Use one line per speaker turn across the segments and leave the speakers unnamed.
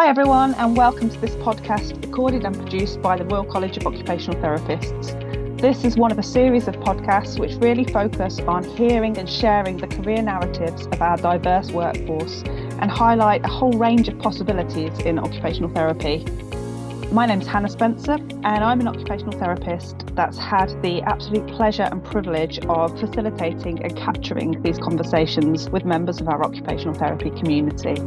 Hi everyone, and welcome to this podcast recorded and produced by the Royal College of Occupational Therapists. This is one of a series of podcasts which really focus on hearing and sharing the career narratives of our diverse workforce and highlight a whole range of possibilities in occupational therapy. My name's Hannah Spencer, and I'm an occupational therapist that's had the absolute pleasure and privilege of facilitating and capturing these conversations with members of our occupational therapy community.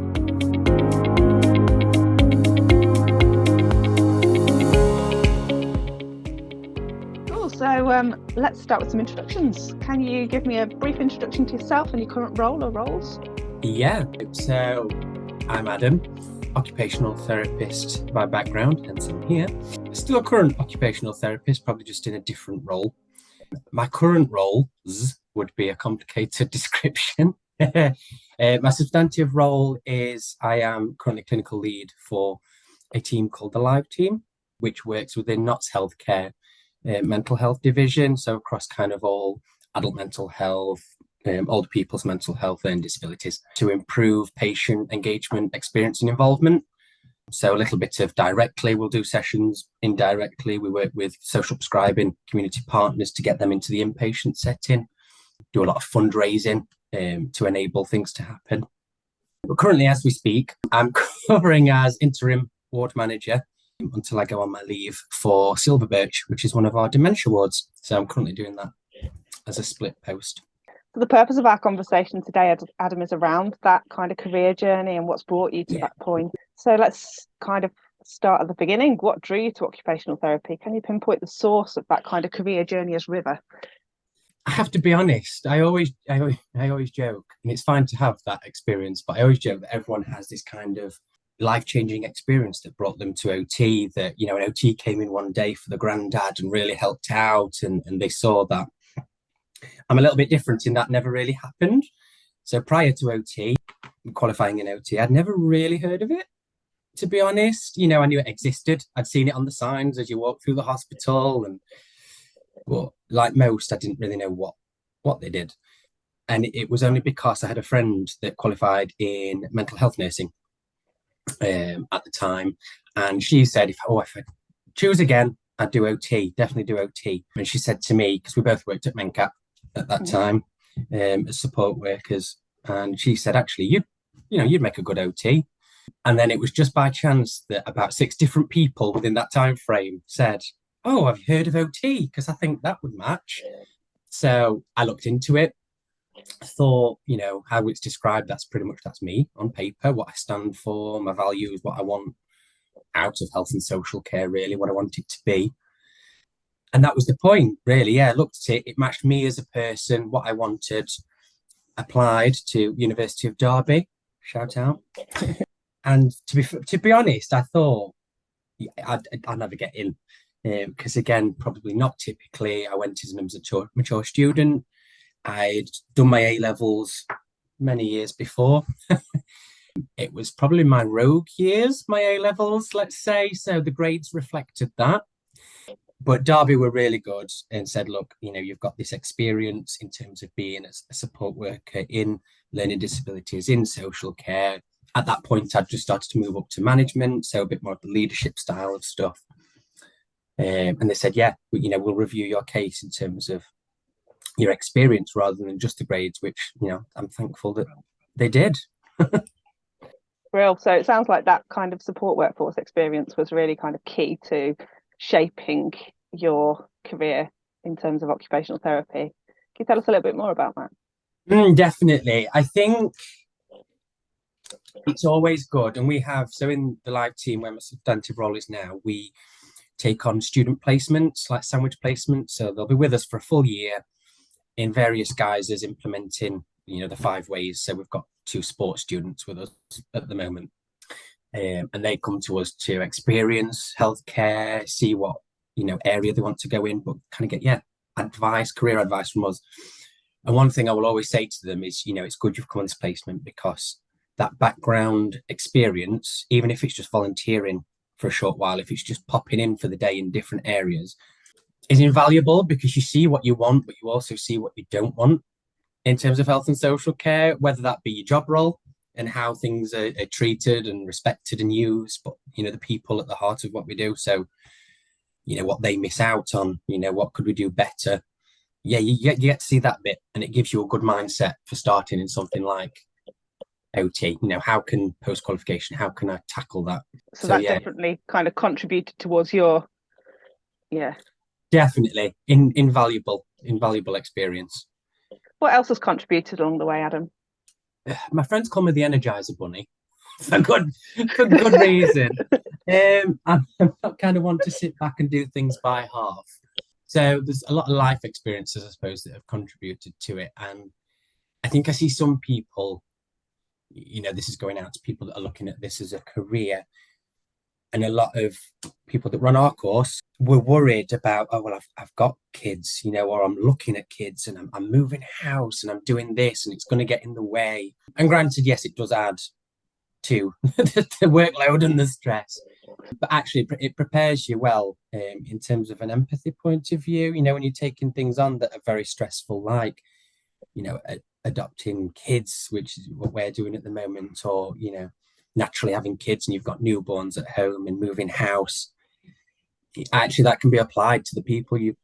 So let's start with some introductions. Can you give me a brief introduction to yourself and your current role or roles?
Yeah, so I'm Adam, occupational therapist by background, hence I'm here. Still a current occupational therapist, probably just in a different role. My current roles would be a complicated description. My substantive role is I am currently clinical lead for a team called the Live Team, which works within Notts Healthcare mental health division, so across kind of all adult mental health, older people's mental health and disabilities, to improve patient engagement, experience and involvement. So a little bit of directly, we'll do sessions. Indirectly, we work with social prescribing community partners to get them into the inpatient setting, do a lot of fundraising to enable things to happen. But currently, as we speak, I'm covering as interim ward manager until I go on my leave for Silver Birch, which is one of our dementia wards. So I'm currently doing that as a split post.
So the purpose of our conversation today, Adam, is around that kind of career journey and what's brought you to that point. So let's kind of start at the beginning. What drew you to occupational therapy? Can you pinpoint the source of that kind of career journey as River?
I have to be honest, I always joke, and it's fine to have that experience, but I always joke that everyone has this kind of life-changing experience that brought them to OT, that, you know, an OT came in one day for the granddad and really helped out, and they saw that. I'm a little bit different in that never really happened. So prior to OT, qualifying in OT, I'd never really heard of it, to be honest. You know, I knew it existed. I'd seen it on the signs as you walk through the hospital, but like most, I didn't really know what they did. And it was only because I had a friend that qualified in mental health nursing at the time, and she said if I choose again, I'd do OT, definitely do OT. And she said to me, because we both worked at Mencap at that time as support workers, and she said, actually, you'd make a good OT. And then it was just by chance that about 6 different people within that time frame said, oh, have you heard of OT? Because I think that would match. So I looked into it. I thought, you know, how it's described, that's me on paper, what I stand for, my values, what I want out of health and social care, really, what I want it to be. And that was the point, really. Yeah, I looked at it, it matched me as a person, what I wanted, applied to University of Derby, shout out. And to be honest, I thought I'd never get in, because again, probably not typically. I went as a mature student. I'd done my A-levels many years before. It was probably my rogue years, my A-levels, let's say. So the grades reflected that. But Derby were really good and said, look, you know, you've got this experience in terms of being a support worker in learning disabilities, in social care. At that point, I'd just started to move up to management, so a bit more of the leadership style of stuff. And they said, yeah, we'll review your case in terms of your experience rather than just the grades, which, you know, I'm thankful that they did.
Real. So it sounds like that kind of support workforce experience was really kind of key to shaping your career in terms of occupational therapy. Can you tell us a little bit more about that?
Definitely. I think it's always good. And we have, so in the Live Team, where my substantive role is now, we take on student placements, like sandwich placements. So they'll be with us for a full year in various guises, implementing, you know, the 5 ways. So we've got 2 sports students with us at the moment. And they come to us to experience healthcare, see what, you know, area they want to go in, but kind of get, career advice from us. And one thing I will always say to them is, you know, it's good you've come on this placement, because that background experience, even if it's just volunteering for a short while, if it's just popping in for the day in different areas, is invaluable, because you see what you want, but you also see what you don't want in terms of health and social care, whether that be your job role, and how things are treated and respected and used, but the people at the heart of what we do. So, what they miss out on, what could we do better? Yeah, you get to see that bit, and it gives you a good mindset for starting in something like OT. How can post qualification, how can I tackle that?
So
So
that
yeah,
definitely kind of contributed towards your, yeah.
definitely invaluable experience.
What else has contributed along the way, Adam?
My friends call me the Energizer Bunny for good reason. I'm not kind of want to sit back and do things by half. So there's a lot of life experiences, I suppose, that have contributed to it. And I think I see some people, this is going out to people that are looking at this as a career. And a lot of people that run our course were worried about, oh, well, I've got kids, or I'm looking at kids and I'm moving house and I'm doing this and it's going to get in the way. And granted, yes, it does add to the workload and the stress, but actually it prepares you well in terms of an empathy point of view. When you're taking things on that are very stressful, like adopting kids, which is what we're doing at the moment, or naturally having kids and you've got newborns at home and moving house. Actually, that can be applied to the people you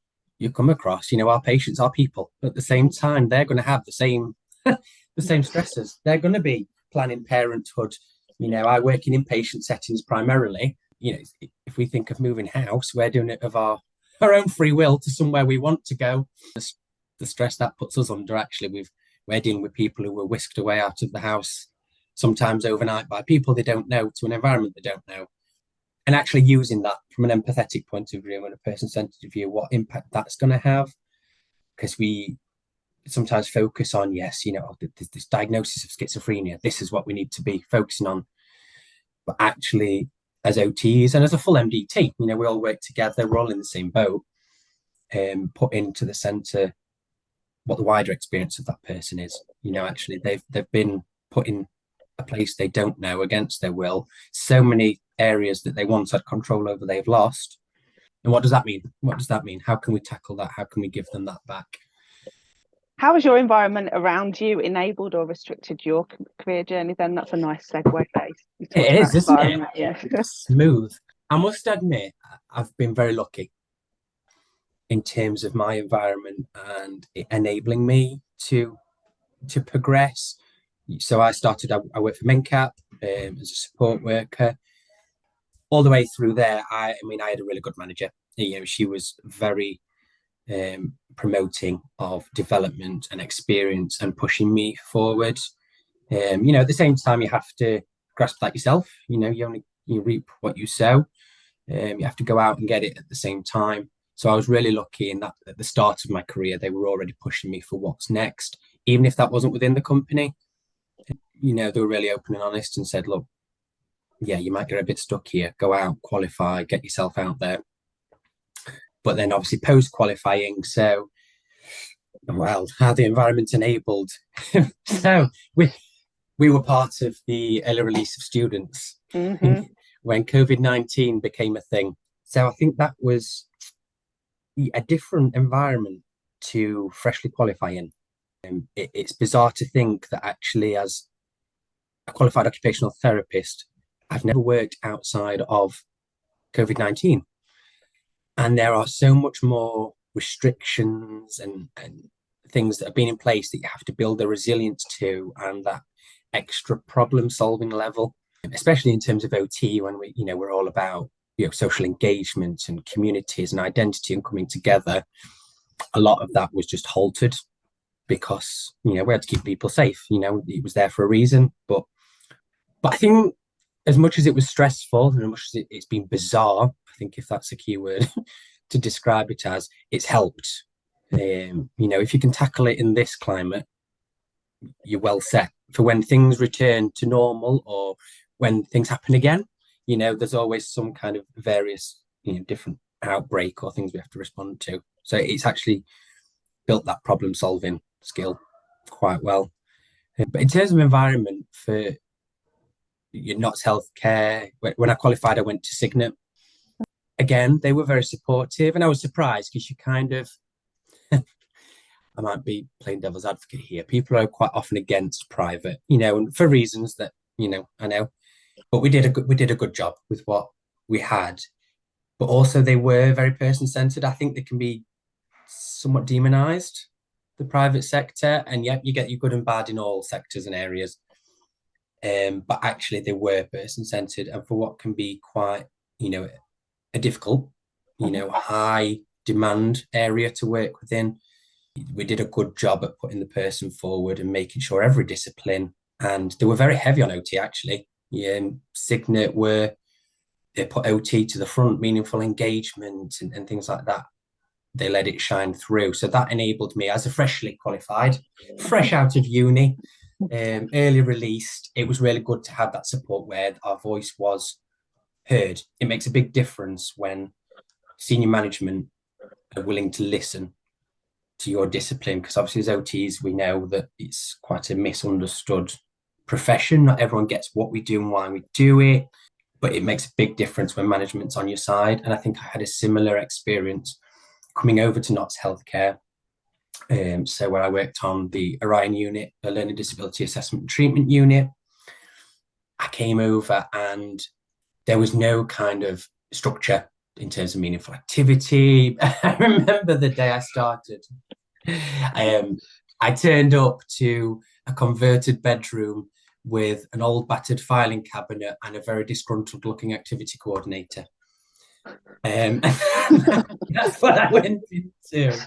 come across. Our patients are people, but at the same time they're going to have the same the same stresses. They're going to be planning parenthood. I work in inpatient settings primarily. If we think of moving house, we're doing it of our own free will to somewhere we want to go. The stress that puts us under, actually, we're dealing with people who were whisked away out of the house, sometimes overnight, by people they don't know, to an environment they don't know. And actually using that from an empathetic point of view and a person-centered view, what impact that's going to have. Because we sometimes focus on, yes, this diagnosis of schizophrenia, this is what we need to be focusing on. But actually, as OTs and as a full MDT, we all work together, we're all in the same boat, put into the centre what the wider experience of that person is. Actually, they've been put in a place they don't know against their will. So many areas that they once had control over, they've lost. And what does that mean? How can we tackle that? How can we give them that back?
How has your environment around you enabled or restricted your career journey then? That's a nice segue there. You talked
It is, isn't it?
Yeah.
Smooth. I must admit, I've been very lucky in terms of my environment and it enabling me to progress. So I worked for MenCap as a support worker. All the way through there, I mean, I had a really good manager. She was very promoting of development and experience and pushing me forward. At the same time, you have to grasp that yourself. You reap what you sow. You have to go out and get it at the same time. So I was really lucky in that at the start of my career, they were already pushing me for what's next, even if that wasn't within the company. They were really open and honest and said, look, yeah, you might get a bit stuck here. Go out, qualify, get yourself out there. But then obviously post-qualifying, so, well, how the environment enabled. So we were part of the early release of students when COVID-19 became a thing. So I think that was a different environment to freshly qualifying. It's bizarre to think that actually, as a qualified occupational therapist, I've never worked outside of COVID-19. And there are so much more restrictions and things that have been in place that you have to build a resilience to, and that extra problem solving level, especially in terms of OT, when we're all about social engagement and communities and identity and coming together. A lot of that was just halted because we had to keep people safe. It was there for a reason. But I think as much as it was stressful and as much as it's been bizarre, I think if that's a key word to describe it as, it's helped. If you can tackle it in this climate, you're well set for when things return to normal or when things happen again. There's always some kind of various, different outbreak or things we have to respond to. So it's actually built that problem solving skill quite well. But in terms of environment for your Notts Healthcare, when I qualified, I went to Signet. Again, they were very supportive, and I was surprised because you kind of I might be playing devil's advocate here. People are quite often against private, you know, and for reasons that, you know, I know. But we did a good job with what we had. But also they were very person-centered. I think they can be somewhat demonized, the private sector. And yet you get your good and bad in all sectors and areas. But actually they were person-centered, and for what can be quite, you know, a difficult, you know, high demand area to work within, we did a good job at putting the person forward and making sure every discipline, and they were very heavy on OT actually. Yeah, Signet were, they put OT to the front, meaningful engagement and things like that. They let it shine through. So that enabled me as a freshly qualified, fresh out of uni, early released. It was really good to have that support where our voice was heard. It makes a big difference when senior management are willing to listen to your discipline, because obviously as OTs we know that it's quite a misunderstood profession. Not everyone gets what we do and why we do it, but it makes a big difference when management's on your side. And I think I had a similar experience coming over to Notts Healthcare. So where I worked on the Orion unit, the Learning Disability Assessment and Treatment unit, I came over and there was no kind of structure in terms of meaningful activity. I remember the day I started, I turned up to a converted bedroom with an old battered filing cabinet and a very disgruntled looking activity coordinator. That's what I went into.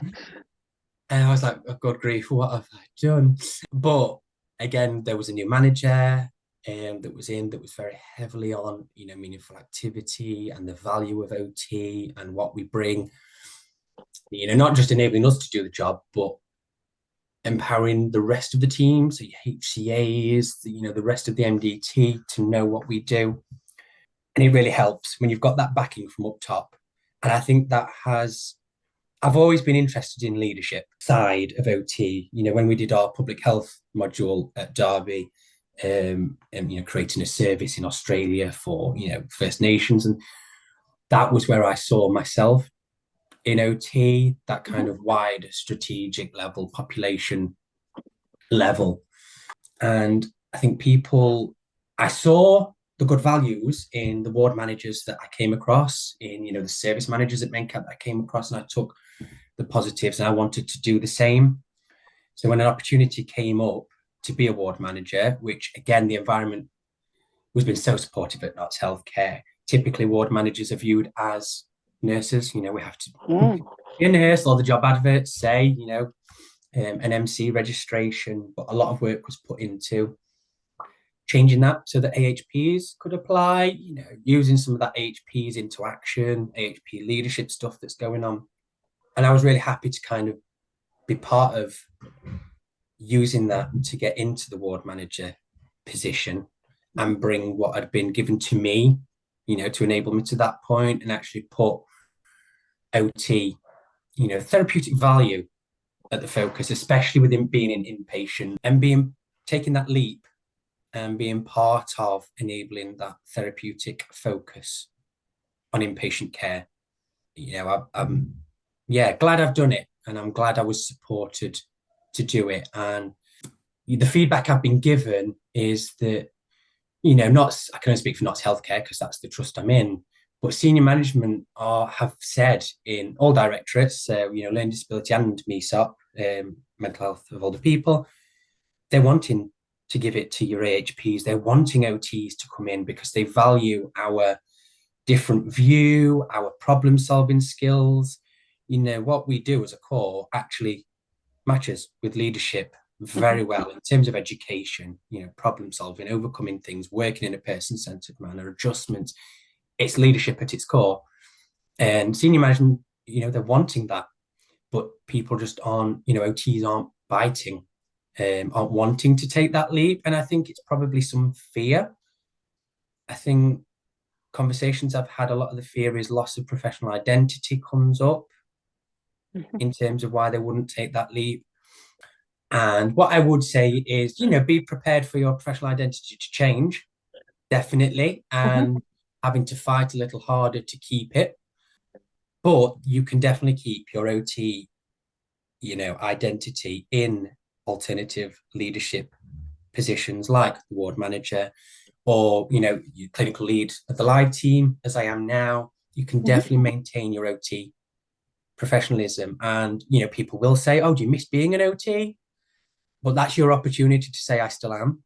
And I was like, oh, God grief, what have I done? But again, there was a new manager that was very heavily on, you know, meaningful activity and the value of OT and what we bring, you know, not just enabling us to do the job, but empowering the rest of the team, so your HCAs, you know, the rest of the MDT to know what we do. And it really helps when you've got that backing from up top. And I think that has, I've always been interested in leadership side of OT. You know, when we did our public health module at Derby, and, you know, creating a service in Australia for, you know, First Nations. And that was where I saw myself in OT, that kind of wide strategic level, population level. And I think I saw the good values in the ward managers that I came across, in, you know, the service managers at Mencap that I came across, and I took the positives and I wanted to do the same. So when an opportunity came up to be a ward manager, which again, the environment has been so supportive at Notts Healthcare. Typically, ward managers are viewed as nurses. You know, we have to be a nurse, or the job adverts say, you know, an MC registration, but a lot of work was put into changing that so that AHPs could apply, you know, using some of that AHPs into action, AHP leadership stuff that's going on. And I was really happy to kind of be part of using that to get into the ward manager position and bring what had been given to me, you know, to enable me to that point, and actually put OT, you know, therapeutic value at the focus, especially within being in inpatient and taking that leap and being part of enabling that therapeutic focus on inpatient care. You know, I'm glad I've done it, and I'm glad I was supported to do it. And the feedback I've been given is that, you know, I can only speak for Notts Healthcare because that's the trust I'm in, but senior management have said in all directorates, so, you know, learning disability and MESOP, mental health of older people, they're wanting to give it to your AHPs. They're wanting OTs to come in because they value our different view, our problem solving skills. You know, what we do as a core actually matches with leadership very well in terms of education, you know, problem solving, overcoming things, working in a person-centered manner, adjustments. It's leadership at its core. And senior management, you know, they're wanting that, but people just aren't, you know, OTs aren't biting, aren't wanting to take that leap. And I think it's probably some fear. I think conversations I've had, a lot of the fear is loss of professional identity comes up in terms of why they wouldn't take that leap. And what I would say is, you know, be prepared for your professional identity to change, definitely, and having to fight a little harder to keep it. But you can definitely keep your OT identity in alternative leadership positions like the ward manager or, your clinical lead of the live team, as I am now, you can definitely maintain your OT professionalism. And, people will say, oh, do you miss being an OT? But that's your opportunity to say, I still am.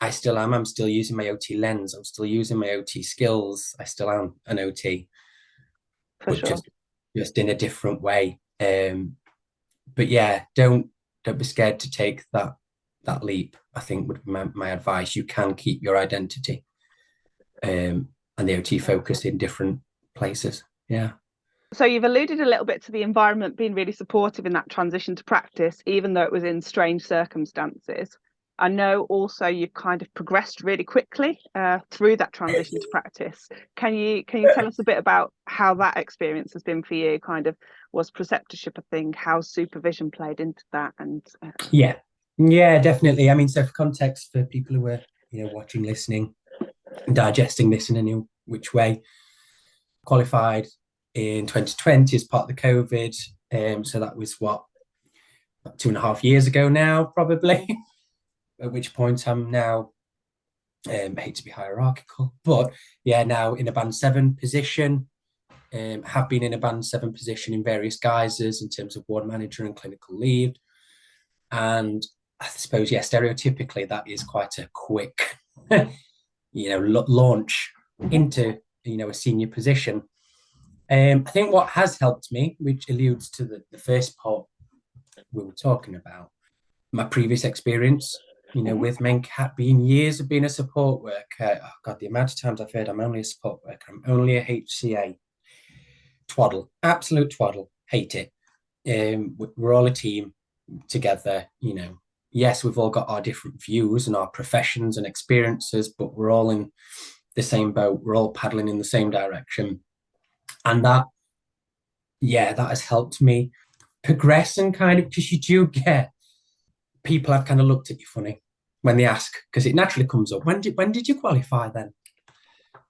I still am. I'm still using my OT lens. I'm still using my OT skills. I still am an OT,
For
but
sure.
just in a different way. But yeah, don't be scared to take that leap. I think would be my advice. You can keep your identity, and the OT focus in different places. Yeah.
So you've alluded a little bit to the environment being really supportive in that transition to practice, even though it was in strange circumstances. I know also you've kind of progressed really quickly through that transition to practice. Can you tell us a bit about how that experience has been for you? Kind of, was preceptorship a thing? How supervision played into that? And
Yeah, definitely. I mean, so for context, for people who are watching, listening, digesting this in any which way, qualified in 2020 as part of the COVID. So that was what, 2.5 years ago now, probably. At which point I'm now, I hate to be hierarchical, but yeah, now in a band 7 position. Have been in a band 7 position in various guises in terms of ward manager and clinical lead. And I suppose, yeah, stereotypically, that is quite a quick, launch into, a senior position. I think what has helped me, which alludes to the first part we were talking about, my previous experience, with MenCat, being years of being a support worker. Oh God, the amount of times I've heard I'm only a support worker, I'm only a HCA. Twaddle, absolute twaddle, hate it. We're all a team together, Yes, we've all got our different views and our professions and experiences, but we're all in the same boat. We're all paddling in the same direction. And that has helped me progress, and kind of, because you do get people have kind of looked at you funny when they ask, because it naturally comes up. When did you qualify then?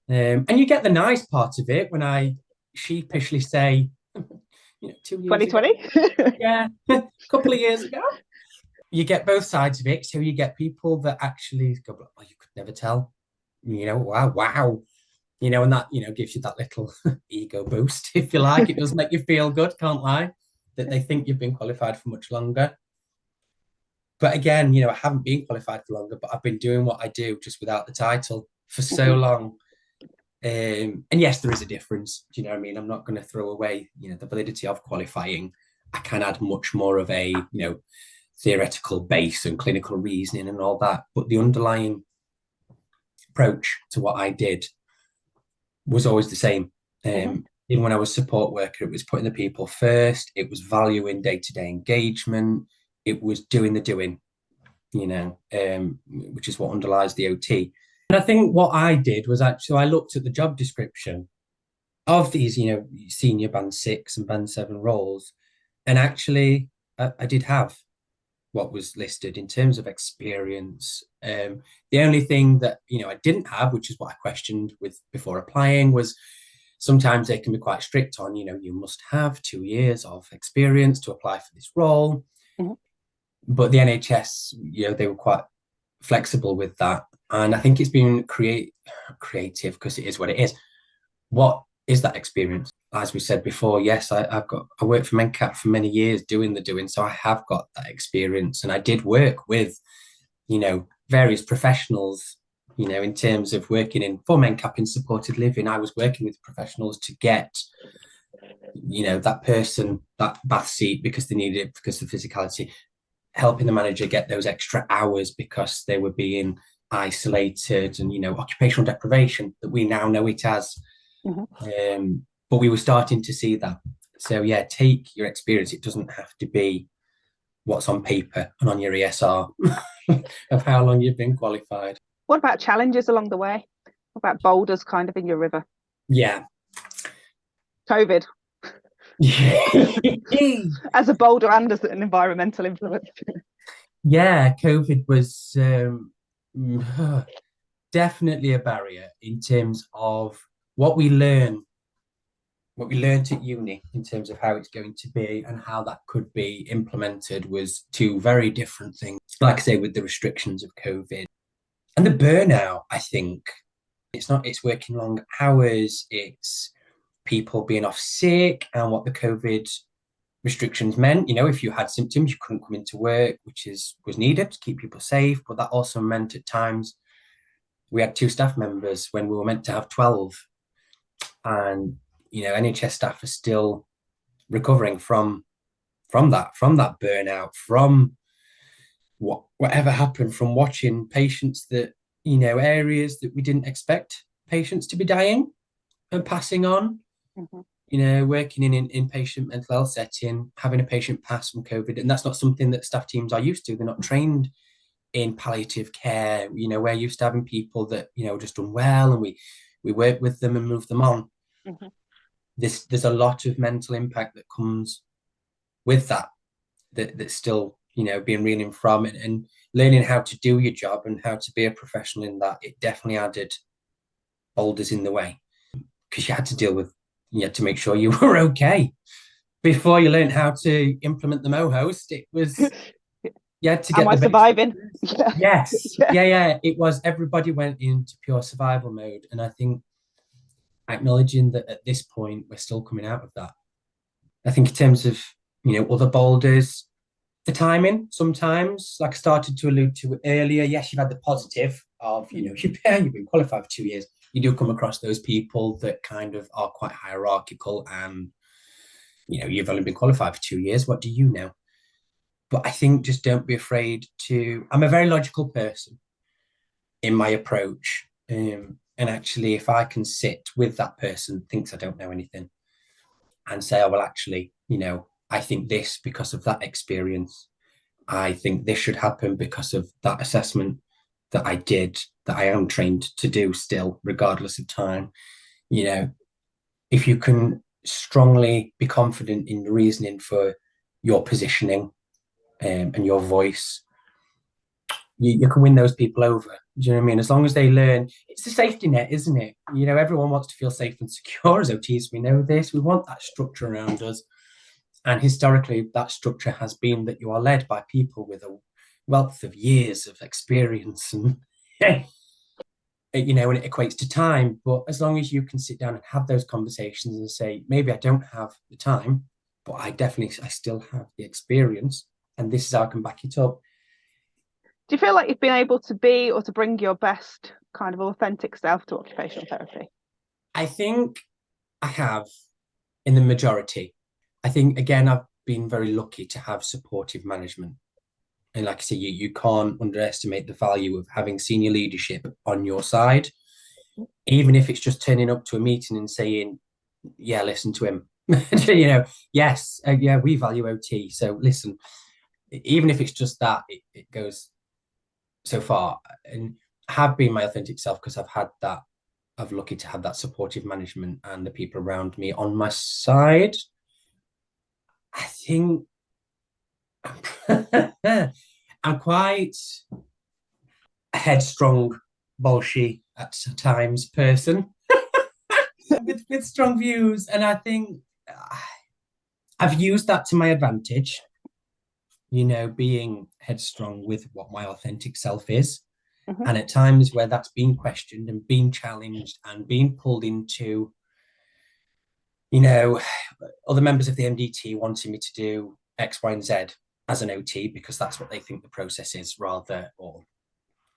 And you get the nice part of it when I sheepishly say, 2 years
2020?
ago. Yeah, a couple of years ago. You get both sides of it. So you get people that actually go, oh, you could never tell. Wow. And that, gives you that little ego boost, if you like. It does make you feel good, can't lie, that they think you've been qualified for much longer. But again, I haven't been qualified for longer, but I've been doing what I do just without the title for so long. And yes, there is a difference. Do you know what I mean? I'm not going to throw away, the validity of qualifying. I can add much more of a, theoretical base and clinical reasoning and all that. But the underlying approach to what I did was always the same. Even when I was support worker, it was putting the people first. It was valuing day-to-day engagement. It was doing the doing, which is what underlies the OT. And I think what I did was actually, I looked at the job description of these, senior band 6 and band 7 roles. And actually, I did have what was listed in terms of experience. The only thing that, I didn't have, which is what I questioned with before applying, was sometimes they can be quite strict on, you must have 2 years of experience to apply for this role. But the NHS, they were quite flexible with that. And I think it's been creative, because it is what it is. What is that experience? As we said before, yes, I worked for MenCat for many years doing the doing. So I have got that experience. And I did work with, various professionals, in terms of working for MenCap in supported living. I was working with professionals to get, that person, that bath seat, because they needed it because of physicality, helping the manager get those extra hours because they were being isolated, and occupational deprivation that we now know it as. But we were starting to see that. So yeah, take your experience. It doesn't have to be what's on paper and on your ESR of how long you've been qualified.
What about challenges along the way? What about boulders kind of in your river?
Yeah.
COVID. As a boulder and as an environmental influence.
Yeah, COVID was definitely a barrier in terms of what we learn what we learned at uni in terms of how it's going to be and how that could be implemented was two very different things. Like I say, with the restrictions of COVID and the burnout, I think it's working long hours, it's people being off sick, and what the COVID restrictions meant. If you had symptoms, you couldn't come into work, which was needed to keep people safe. But that also meant at times we had 2 staff members when we were meant to have 12. And NHS staff are still recovering from that burnout, from whatever happened, from watching patients that areas that we didn't expect patients to be dying and passing on. Working in an inpatient mental health setting, having a patient pass from COVID, and that's not something that staff teams are used to. They're not trained in palliative care. We're used to having people that just done well, and we work with them and move them on. There's a lot of mental impact that comes with that's still being reeling from it, and learning how to do your job and how to be a professional in that. It definitely added boulders in the way, because you had to deal with, you had to make sure you were okay before you learned how to implement the Mo-host. It was, you had to get
Am I surviving?
Yes. Yeah. It was, everybody went into pure survival mode. And I think acknowledging that at this point, we're still coming out of that. I think in terms of, other boulders, the timing sometimes, like I started to allude to earlier, yes, you've had the positive of, you've been qualified for 2 years. You do come across those people that kind of are quite hierarchical and, you've only been qualified for 2 years. What do you know? But I think just don't be afraid to, I'm a very logical person in my approach. And actually, if I can sit with that person that thinks I don't know anything and say, oh, well, actually, I think this because of that experience. I think this should happen because of that assessment that I did, that I am trained to do still, regardless of time. If you can strongly be confident in the reasoning for your positioning, and your voice, you can win those people over. Do you know what I mean? As long as they learn, it's the safety net, isn't it? Everyone wants to feel safe and secure as OTs. We know this. We want that structure around us. And historically, that structure has been that you are led by people with a wealth of years of experience, and and it equates to time. But as long as you can sit down and have those conversations and say, maybe I don't have the time, but I still have the experience, and this is how I can back it up.
Do you feel like you've been able to be or to bring your best kind of authentic self to occupational therapy?
I think I have, in the majority. I think, again, I've been very lucky to have supportive management. And like I say, you can't underestimate the value of having senior leadership on your side, even if it's just turning up to a meeting and saying, yeah, listen to him. Yes, yeah, we value OT. So listen, even if it's just that, it goes so far. And I have been my authentic self because I've lucky to have that supportive management and the people around me on my side. I think I'm quite a headstrong, bolshy at times person with strong views, and I think I've used that to my advantage. Being headstrong with what my authentic self is. And at times where that's been questioned and been challenged and being pulled into, other members of the MDT wanting me to do X, Y, and Z as an OT because that's what they think the process is, or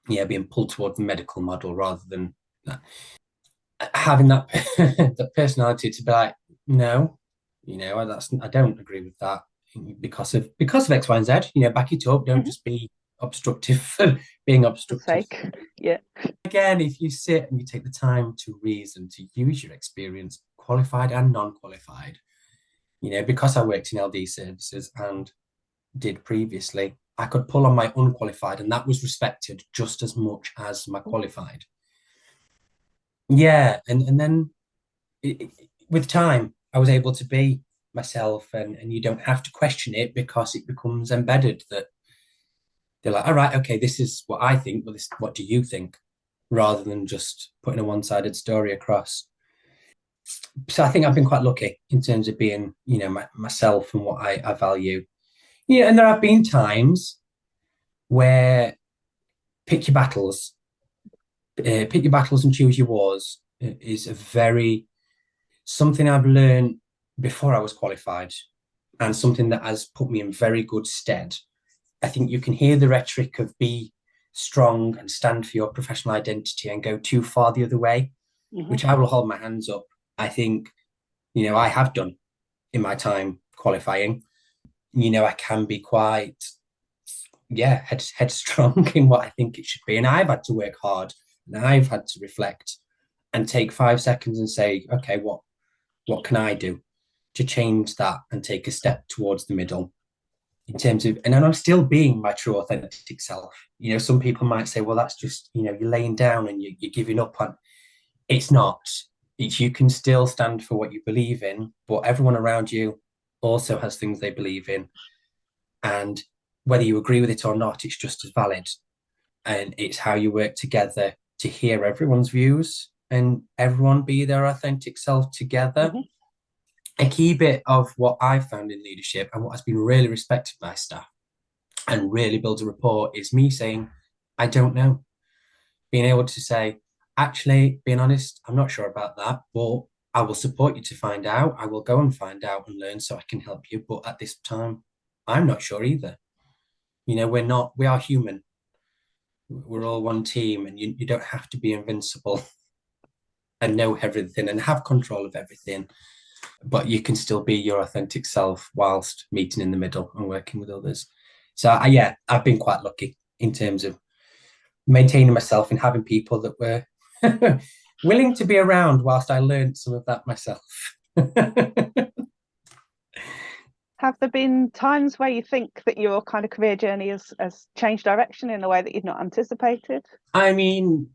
being pulled toward the medical model rather than that. Having that the personality to be like, no, I don't agree with that because of X, Y, and Z. Back it up. Don't just be obstructive for being obstructive.
Yeah.
Again, if you sit and you take the time to reason, to use your experience, qualified and non-qualified, because I worked in LD services and did previously, I could pull on my unqualified, and that was respected just as much as my qualified. Yeah, and then with time, I was able to be myself, and you don't have to question it because it becomes embedded that they're like, all right, okay, this is what I think, but what do you think? Rather than just putting a one-sided story across. So I think I've been quite lucky in terms of being, myself and what I value. Yeah, and there have been times where pick your battles, pick your battles and choose your wars is a very something I've learned before I was qualified, and something that has put me in very good stead. I think you can hear the rhetoric of be strong and stand for your professional identity and go too far the other way, which I will hold my hands up. I think, I have done in my time qualifying. I can be quite, headstrong in what I think it should be. And I've had to work hard and I've had to reflect and take 5 seconds and say, okay, what can I do to change that and take a step towards the middle in terms of, and then I'm still being my true authentic self. Some people might say, well, that's just, you're laying down and you're giving up on. It's not. It's you can still stand for what you believe in, but everyone around you also has things they believe in. And whether you agree with it or not, it's just as valid. And it's how you work together to hear everyone's views and everyone be their authentic self together. A key bit of what I've found in leadership and what has been really respected by staff and really builds a rapport is me saying, I don't know. Being able to say, actually, being honest, I'm not sure about that, but I will support you to find out. I will go and find out and learn so I can help you. But at this time, I'm not sure either. We are human. We're all one team, and you don't have to be invincible and know everything and have control of everything, but you can still be your authentic self whilst meeting in the middle and working with others. So I've been quite lucky in terms of maintaining myself and having people that were willing to be around whilst I learned some of that myself.
Have there been times where you think that your kind of career journey has changed direction in a way that you'd not anticipated?
I mean,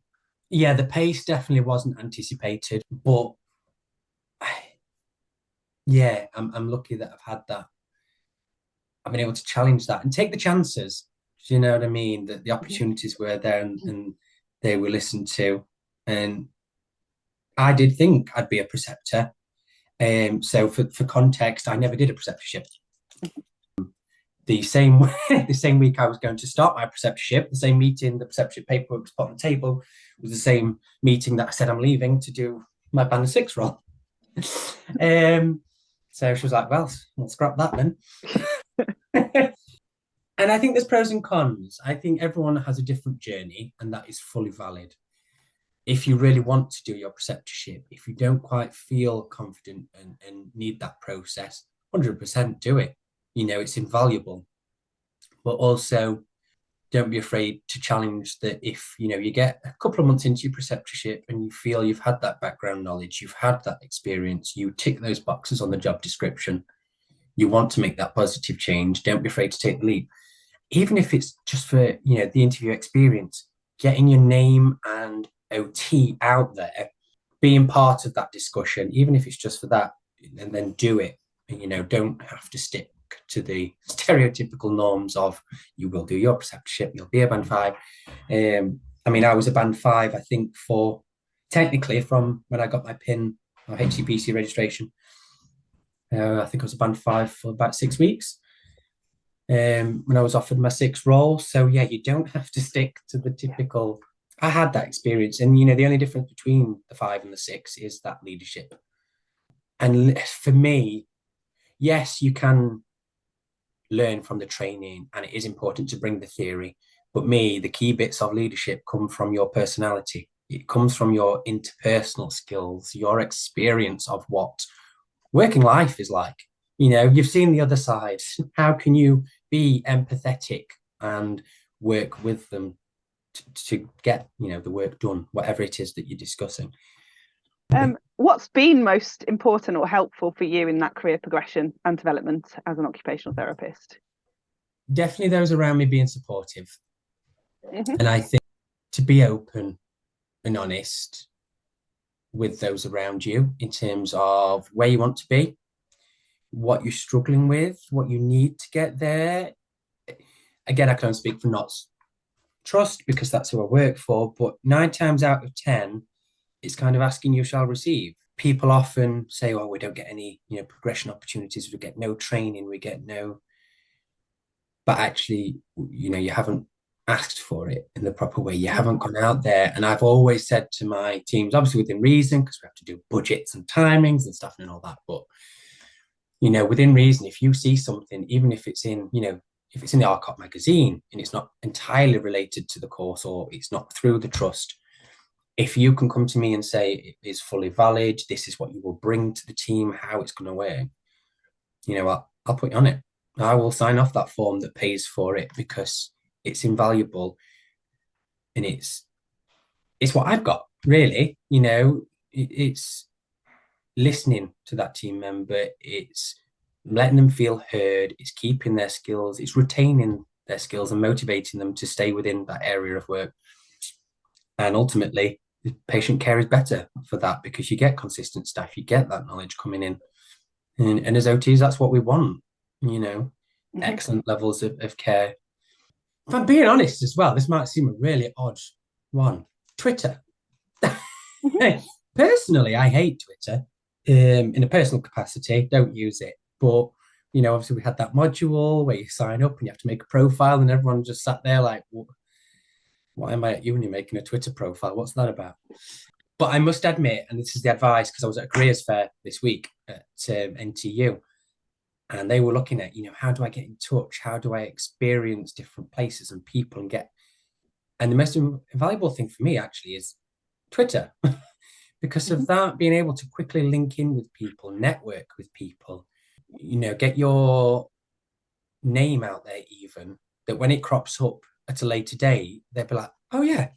yeah, the pace definitely wasn't anticipated, but yeah, I'm lucky that I've had that. I've been able to challenge that and take the chances. Do you know what I mean? That the opportunities were there and they were listened to. And I did think I'd be a preceptor. So for context, I never did a preceptorship. The same the same week I was going to start my preceptorship, the same meeting, the preceptorship paperwork was put on the table, was the same meeting that I said I'm leaving to do my band 6 role. So she was like, well, we'll scrap that then. And I think there's pros and cons. I think everyone has a different journey, and that is fully valid. If you really want to do your preceptorship, if you don't quite feel confident and need that process, 100% do it. It's invaluable. But also, don't be afraid to challenge that if, you get a couple of months into your preceptorship and you feel you've had that background knowledge, you've had that experience, you tick those boxes on the job description, you want to make that positive change, don't be afraid to take the leap. Even if it's just for, the interview experience, getting your name and OT out there, being part of that discussion, even if it's just for that, and then do it. And, don't have to stick to the stereotypical norms of you will do your preceptorship, you'll be a band 5. I was a band 5, I think, for technically from when I got my PIN or HCPC registration. I think I was a band 5 for about 6 weeks. When I was offered my 6th role. So yeah, you don't have to stick to the typical. I had that experience, and the only difference between the 5 and the 6 is that leadership. And for me, yes, you can learn from the training, and it is important to bring the theory. But the key bits of leadership come from your personality. It comes from your interpersonal skills, your experience of what working life is like. You've seen the other side. How can you be empathetic and work with them to get, the work done, whatever it is that you're discussing?
What's been most important or helpful for you in that career progression and development as an occupational therapist?
Definitely those around me being supportive. And I think to be open and honest with those around you in terms of where you want to be, what you're struggling with, what you need to get there. Again, I can only speak for not trust because that's who I work for, but 9 times out of 10, it's kind of asking you shall receive. people often say, oh, we don't get any, progression opportunities, we get no training, we get no, but actually, you haven't asked for it in the proper way. You haven't gone out there. And I've always said to my teams, obviously within reason, because we have to do budgets and timings and stuff and all that, but within reason, if you see something, even if it's in, if it's in the RCOT magazine and it's not entirely related to the course or it's not through the trust, if you can come to me and say it is fully valid, this is what you will bring to the team, how it's going to work, I'll put you on it. I will sign off that form that pays for it because it's invaluable and it's what I've got, really. It's listening to that team member, it's letting them feel heard, it's keeping their skills, it's retaining their skills and motivating them to stay within that area of work. And ultimately, the patient care is better for that because you get consistent staff, you get that knowledge coming in. And as OTs, that's what we want, excellent levels of care. If I'm being honest as well, this might seem a really odd one. Twitter. Personally, I hate Twitter. In a personal capacity, don't use it. But, obviously we had that module where you sign up and you have to make a profile and everyone just sat there like, why am I at uni making a Twitter profile? What's that about? But I must admit, and this is the advice, because I was at a careers fair this week at NTU, and they were looking at, how do I get in touch? How do I experience different places and people and the most invaluable thing for me actually is Twitter. Because of that, being able to quickly link in with people, network with people, get your name out there, even that when it crops up at a later date, they'll be like, oh yeah,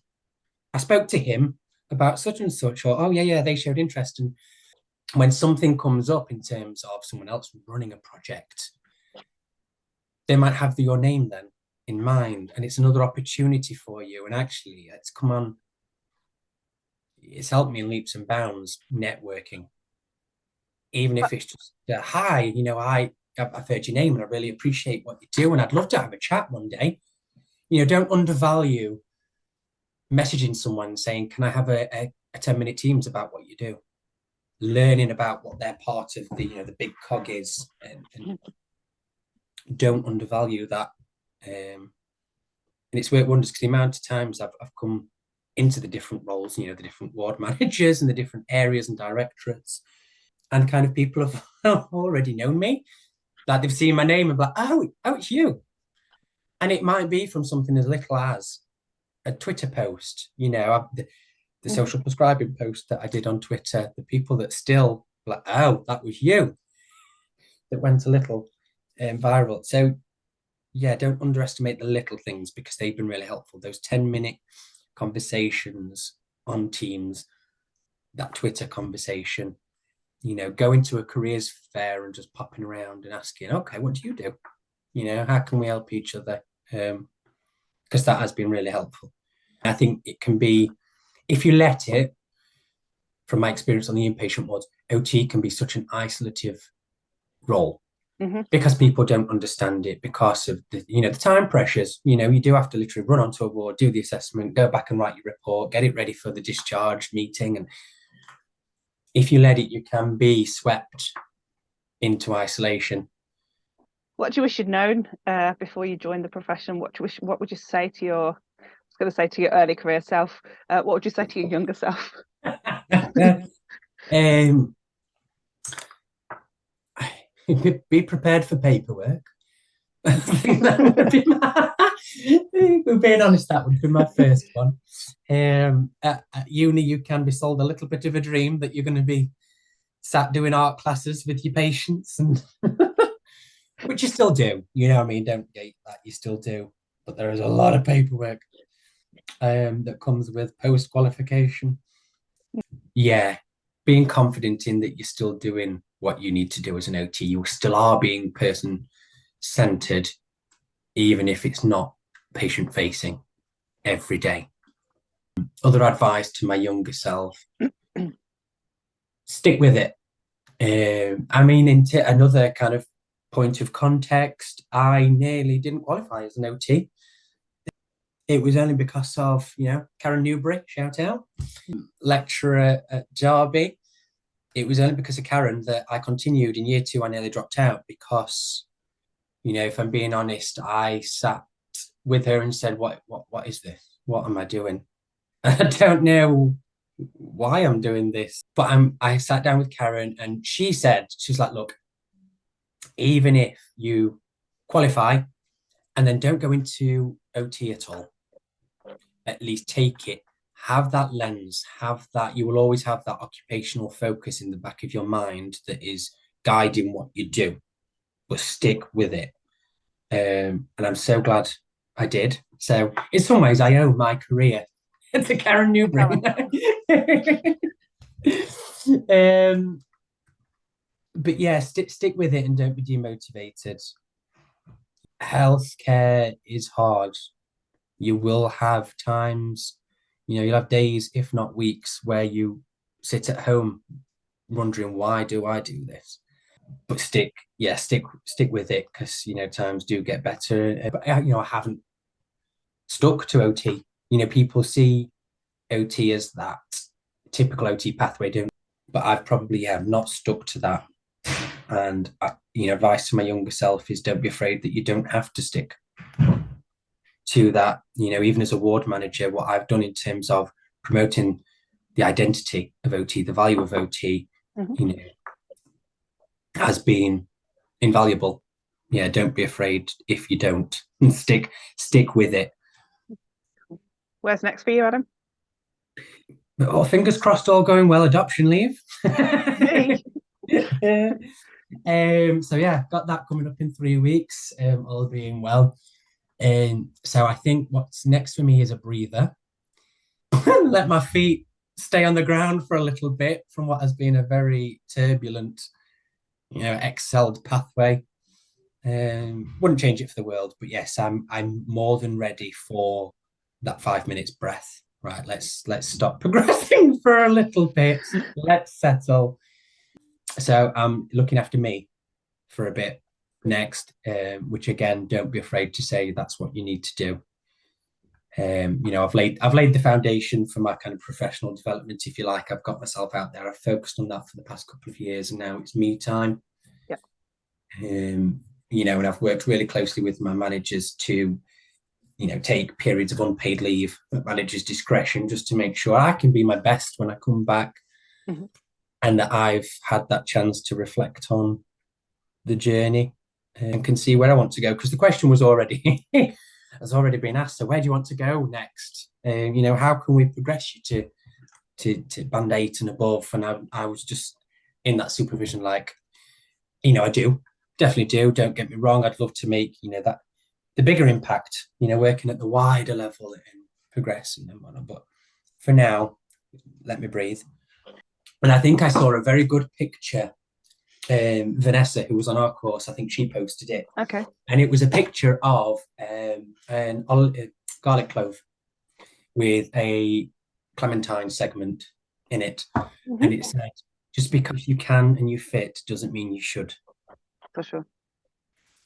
I spoke to him about such and such, or oh yeah, they showed interest. And when something comes up in terms of someone else running a project, they might have your name then in mind, and it's another opportunity for you. And actually, it's helped me in leaps and bounds networking, even if it's just hi, I've heard your name and I really appreciate what you do and I'd love to have a chat one day. Don't undervalue messaging someone saying, can I have a 10-minute Teams about what you do, learning about what their part of the big cog is, and don't undervalue that. And it's worked wonders because the amount of times I've come into the different roles, the different ward managers and the different areas and directorates, and kind of people have already known me, like they've seen my name and be like, oh, it's you. And it might be from something as little as a Twitter post, the social prescribing post that I did on Twitter, the people that still like, oh, that was you, that went a little viral. So yeah, don't underestimate the little things because they've been really helpful. Those 10-minute conversations on Teams, that Twitter conversation, going to a careers fair and just popping around and asking, okay, what do you do? How can we help each other? Because that has been really helpful. I think it can be, if you let it, from my experience on the inpatient wards, OT can be such an isolative role because people don't understand it because of the time pressures. You do have to literally run onto a ward, do the assessment, go back and write your report, get it ready for the discharge meeting. And if you let it, you can be swept into isolation.
What do you wish you'd known before you joined the profession? What would you say to your early career self? What would you say to your younger self?
Be prepared for paperwork. Being honest, that would be my first one. At uni, you can be sold a little bit of a dream that you're going to be sat doing art classes with your patients, and which you still do. Don't gate that, you still do. But there is a lot of paperwork that comes with post-qualification. Yeah, being confident in that you're still doing what you need to do as an OT. You still are being person-centered, even if it's not patient-facing every day. Other advice to my younger self, stick with it. Into another kind of point of context, I nearly didn't qualify as an OT. It was only because of, Karen Newbury, shout out, lecturer at Derby. it was only because of Karen that I continued in year two. I nearly dropped out because, if I'm being honest, I sat with her and said, what is this? What am I doing? I don't know why I'm doing this. But I sat down with Karen and she's like, look, even if you qualify and then don't go into OT at all, at least take it, have that lens, have that, you will always have that occupational focus in the back of your mind that is guiding what you do, but stick with it. And I'm so glad I did. So in some ways, I owe my career to Karen Newbury. But yeah, stick with it and don't be demotivated. Healthcare is hard. You will have times, you'll have days, if not weeks, where you sit at home wondering, why do I do this? But stick with it, because times do get better. But I haven't stuck to OT. People see OT as that typical OT pathway, don't, but I've probably not stuck to that. And advice to my younger self is, don't be afraid that you don't have to stick to that. Even as a ward manager, what I've done in terms of promoting the identity of OT, the value of OT, has been invaluable. Yeah, don't be afraid if you don't. Stick with it.
Where's next for you, Adam?
Oh, fingers crossed, all going well. Adoption leave. So yeah, got that coming up in 3 weeks. All being well. So I think what's next for me is a breather. Let my feet stay on the ground for a little bit from what has been a very turbulent, excelled pathway. Wouldn't change it for the world, but yes, I'm more than ready for that 5 minutes breath. Right, let's stop progressing for a little bit. Let's settle. So I'm looking after me for a bit next, which again, don't be afraid to say that's what you need to do. I've laid the foundation for my kind of professional development, if you like. I've got myself out there. I've focused on that for the past couple of years, and now it's me time.
Yeah.
And I've worked really closely with my managers to, take periods of unpaid leave at manager's discretion, just to make sure I can be my best when I come back, and that I've had that chance to reflect on the journey and can see where I want to go. Because the question was already has already been asked. So where do you want to go next? How can we progress you to band 8 and above? And I was just in that supervision, like, I definitely do. Don't get me wrong. I'd love to make, that the bigger impact, working at the wider level and progressing and whatnot. But for now, let me breathe. And I think I saw a very good picture. Vanessa, who was on our course, I think she posted it.
Okay.
And it was a picture of an garlic clove with a clementine segment in it. And it said, just because you can and you fit doesn't mean you should.
For sure.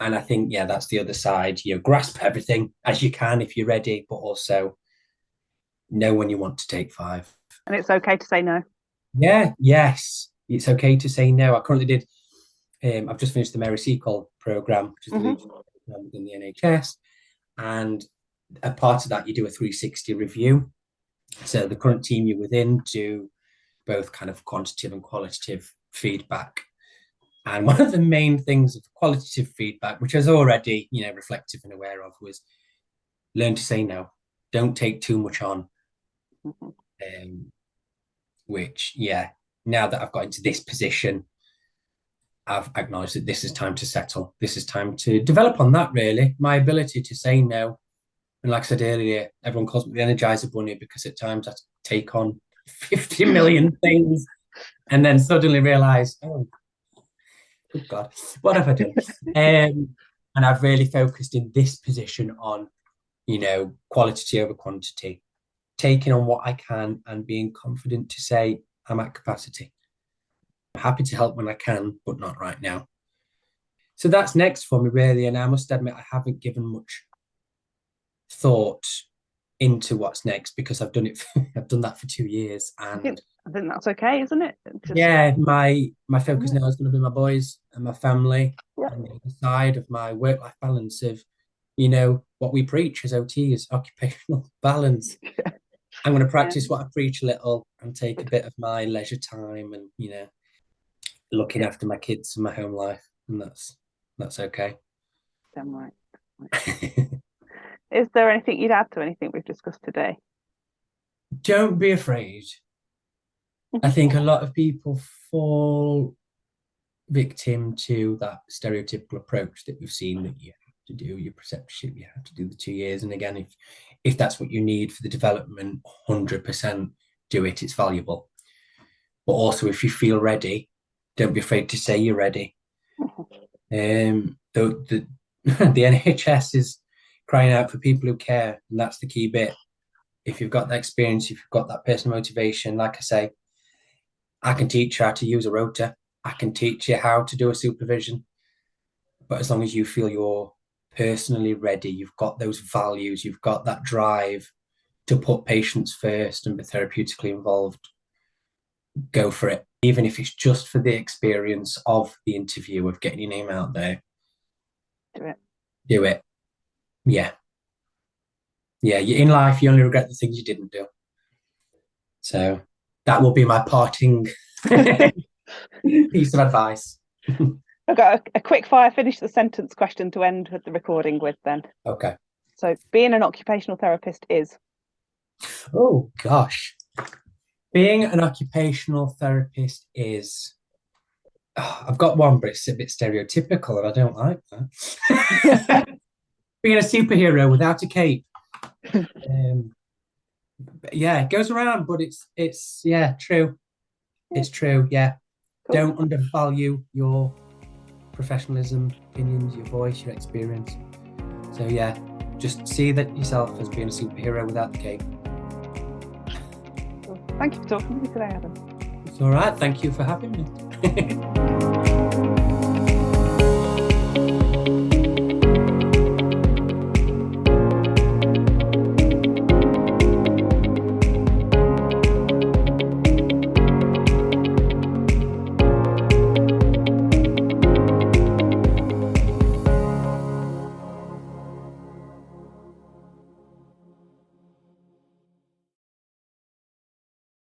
And I think, that's the other side. Grasp everything as you can if you're ready, but also know when you want to take 5.
And it's okay to say no.
Yeah, yes. It's okay to say no. I currently did, I've just finished the Mary Seacole programme, which is the leadership programme within the NHS. And a part of that, you do a 360 review. So the current team you're within do both kind of quantitative and qualitative feedback. And one of the main things of qualitative feedback, which I was already, reflective and aware of, was learn to say no. Don't take too much on. Which, now that I've got into this position, I've acknowledged that this is time to settle. This is time to develop on that, really. My ability to say no. And like I said earlier, everyone calls me the Energizer Bunny because at times I take on 50 million things and then suddenly realise, oh, good God, what have I done? And I've really focused in this position on, quality over quantity, taking on what I can and being confident to say I'm at capacity. I'm happy to help when I can, but not right now. So that's next for me, really. And I must admit, I haven't given much thought into what's next, because I've done it. I've done that for 2 years, and
I think that's okay, isn't it?
yeah, my focus now is going to be my boys and my family,
Yeah.
and the other side of my work-life balance of, what we preach as OTs, occupational balance. I'm going to practice what I preach a little and take a bit of my leisure time and, looking after my kids and my home life. And that's okay.
Damn right. Is there anything you'd add to anything we've discussed today?
Don't be afraid. I think a lot of people fall victim to that stereotypical approach that we've seen, that you have to do your preceptorship, you have to do the 2 years. And again, if that's what you need for the development, 100% do it. It's valuable. But also, if you feel ready, don't be afraid to say you're ready. The NHS is crying out for people who care, and that's the key bit. If you've got that experience, if you've got that personal motivation, like I say, I can teach you how to use a rota. I can teach you how to do a supervision. But as long as you feel you're personally ready, you've got those values, you've got that drive to put patients first and be therapeutically involved, go for it. Even if it's just for the experience of the interview, of getting your name out there. Do it. Yeah. In life, you only regret the things you didn't do. So that will be my parting piece of advice.
I've got a quick fire finish the sentence question to end the recording with then.
Okay.
So being an occupational therapist is?
Oh, gosh. Being an occupational therapist is... I've got one, but it's a bit stereotypical and I don't like that. Being a superhero without a cape. Yeah, it goes around, but it's true. It's true, yeah. Cool. Don't undervalue your professionalism, opinions, your voice, your experience. So yeah, just see that yourself as being a superhero without the cape.
Cool. Thank you for talking to me today, Adam.
It's all right. Thank you for having me.